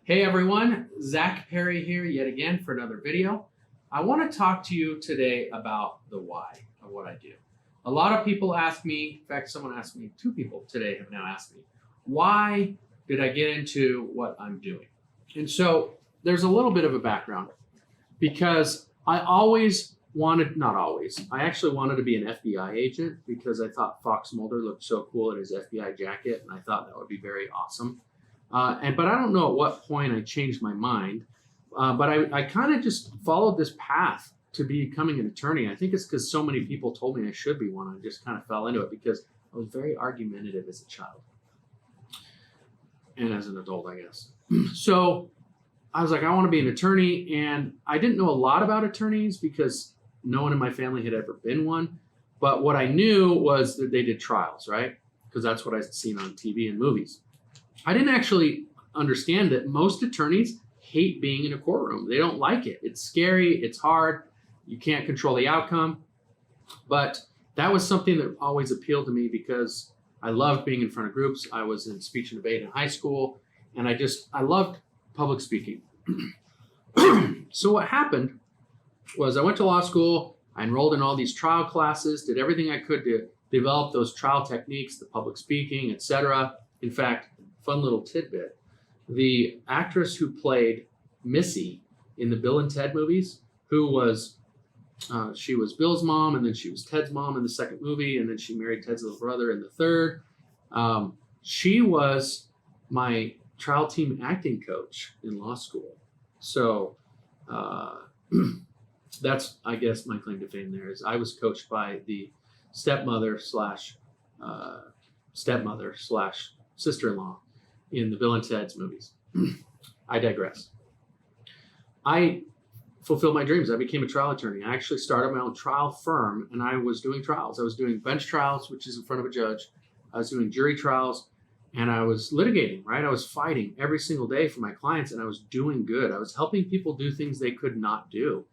Hey everyone, Zach Parry here yet again for another video. I want to talk to you today about the why of what I do. A lot of people ask me, in fact, someone asked me, two people today have now asked me, why did I get into what I'm doing? And so there's a little bit of a background because I always wanted, not always, I actually wanted to be an FBI agent because I thought Fox Mulder looked so cool in his FBI jacket and I thought that would be very awesome. But I don't know at what point I changed my mind, but I kind of just followed this path to becoming an attorney. I think it's because so many people told me I should be one. I just kind of fell into it because I was very argumentative as a child and as an adult, I guess. So I was like, I want to be an attorney, and I didn't know a lot about attorneys because no one in my family had ever been one. But what I knew was that they did trials, right? Because that's what I'd seen on TV and movies. I didn't actually understand that most attorneys hate being in a courtroom. They don't like it. It's scary. It's hard. You can't control the outcome. But that was something that always appealed to me because I loved being in front of groups. I was in speech and debate in high school, and I loved public speaking. So what happened was I went to law school. I enrolled in all these trial classes, did everything I could to develop those trial techniques, the public speaking, etc. In fact, fun little tidbit, the actress who played Missy in the Bill and Ted movies, who was, she was Bill's mom, and then she was Ted's mom in the second movie, and then she married Ted's little brother in the third. She was my trial team acting coach in law school. So that's, I guess, my claim to fame there is I was coached by the stepmother slash sister-in-law in the Bill and Ted's movies. I digress. I fulfilled my dreams. I became a trial attorney. I actually started my own trial firm, and I was doing trials. I was doing bench trials, which is in front of a judge. I was doing jury trials, and I was litigating, right? I was fighting every single day for my clients, and I was doing good. I was helping people do things they could not do.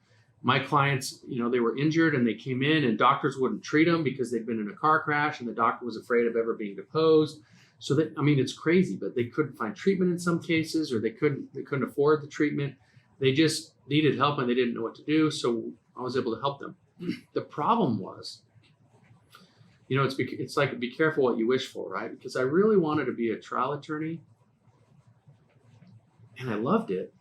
My clients, they were injured, and they came in, and doctors wouldn't treat them because they'd been in a car crash, and the doctor was afraid of ever being deposed. So that, it's crazy, but they couldn't find treatment in some cases, or they couldn't afford the treatment. They just needed help and they didn't know what to do. So I was able to help them. The problem was, it's like, be careful what you wish for, right? Because I really wanted to be a trial attorney, and I loved it,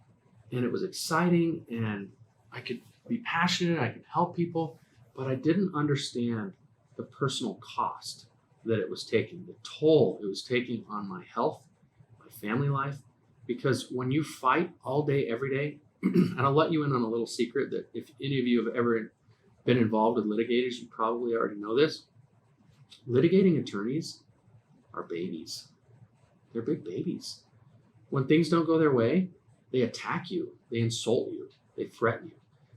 and it was exciting, and I could be passionate, I could help people, but I didn't understand the personal cost that it was taking, the toll it was taking on my health, my family life. Because when you fight all day, every day, and I'll let you in on a little secret that if any of you have ever been involved with litigators, you probably already know this. Litigating attorneys are babies. They're big babies. When things don't go their way, they attack you, they insult you, they threaten you.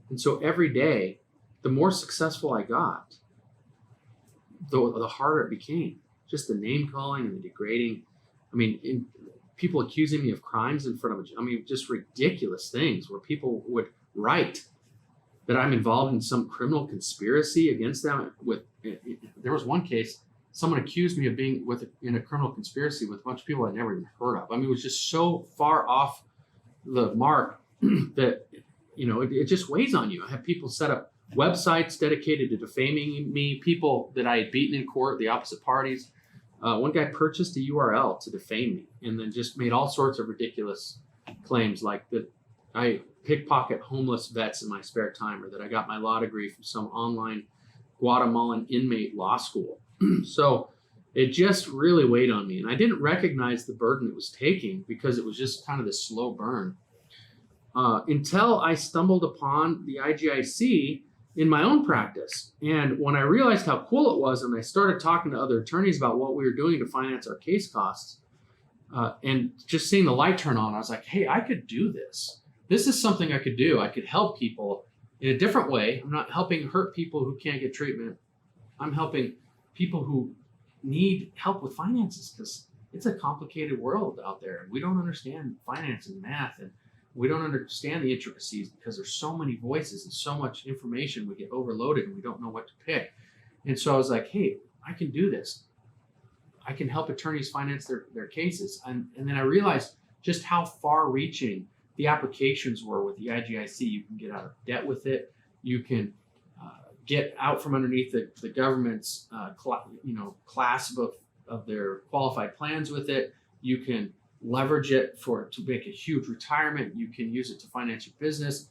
And so every day, the more successful I got, the harder it became. Just the name calling and the degrading. People accusing me of crimes in front of just ridiculous things where people would write that I'm involved in some criminal conspiracy against them. There was one case, someone accused me of being in a criminal conspiracy with a bunch of people I'd never even heard of. It was just so far off the mark that, it just weighs on you. I have people set up websites dedicated to defaming me, people that I had beaten in court, the opposite parties. One guy purchased a URL to defame me and then just made all sorts of ridiculous claims like that I pickpocket homeless vets in my spare time, or that I got my law degree from some online Guatemalan inmate law school. So it just really weighed on me, and I didn't recognize the burden it was taking because it was just kind of this slow burn until I stumbled upon the IGIC in my own practice. And when I realized how cool it was, and I started talking to other attorneys about what we were doing to finance our case costs, and just seeing the light turn on, I was like, hey, I could do this. This is something I could do. I could help people in a different way. I'm not helping hurt people who can't get treatment. I'm helping people who need help with finances, because it's a complicated world out there, and we don't understand finance and math, and we don't understand the intricacies because there's so many voices and so much information. We get overloaded and we don't know what to pick. And so I was like, hey, I can do this. I can help attorneys finance their cases. And then I realized just how far-reaching the applications were with the IGIC. You can get out of debt with it. You can get out from underneath the government's clasp of their qualified plans with it. You can leverage it to make a huge retirement. You can use it to finance your business.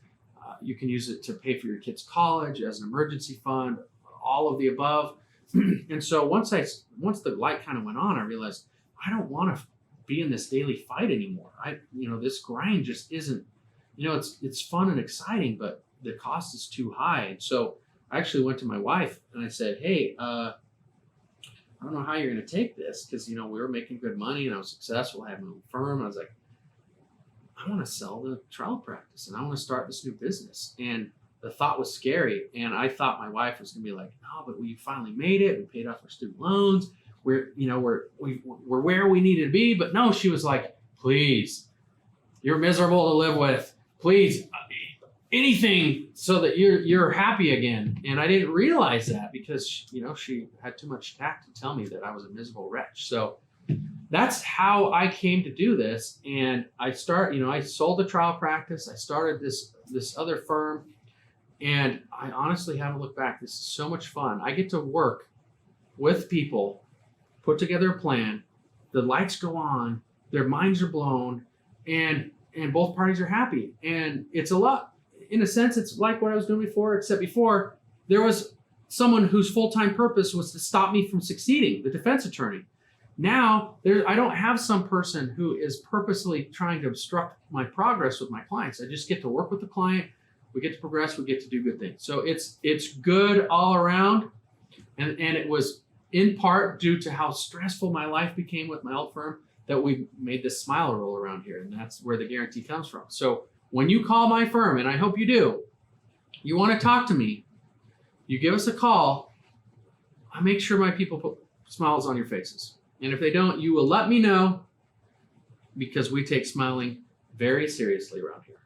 You can use it to pay for your kids' college as an emergency fund, all of the above. And so once the light kind of went on, I realized I don't want to be in this daily fight anymore. This grind just isn't, it's fun and exciting, but the cost is too high. And so I actually went to my wife and I said, hey, I don't know how you're going to take this, because, we were making good money and I was successful, I had my own firm. I was like, I want to sell the trial practice and I want to start this new business. And the thought was scary. And I thought my wife was going to be like, no, but we finally made it. We paid off our student loans. We're where we needed to be. But no, she was like, please, you're miserable to live with. Please, anything so that you're happy again. And I didn't realize that because, she had too much tact to tell me that I was a miserable wretch. So that's how I came to do this. And I sold the trial practice. I started this other firm. And I honestly haven't looked back. This is so much fun. I get to work with people, put together a plan. The lights go on, their minds are blown, and both parties are happy. And it's a lot, in a sense, it's like what I was doing before, except before there was someone whose full-time purpose was to stop me from succeeding, the defense attorney. Now, I don't have some person who is purposely trying to obstruct my progress with my clients. I just get to work with the client. We get to progress. We get to do good things. So it's good all around. And it was in part due to how stressful my life became with my old firm that we made this smile roll around here. And that's where the guarantee comes from. So when you call my firm, and I hope you do, you want to talk to me, you give us a call, I make sure my people put smiles on your faces. And if they don't, you will let me know, because we take smiling very seriously around here.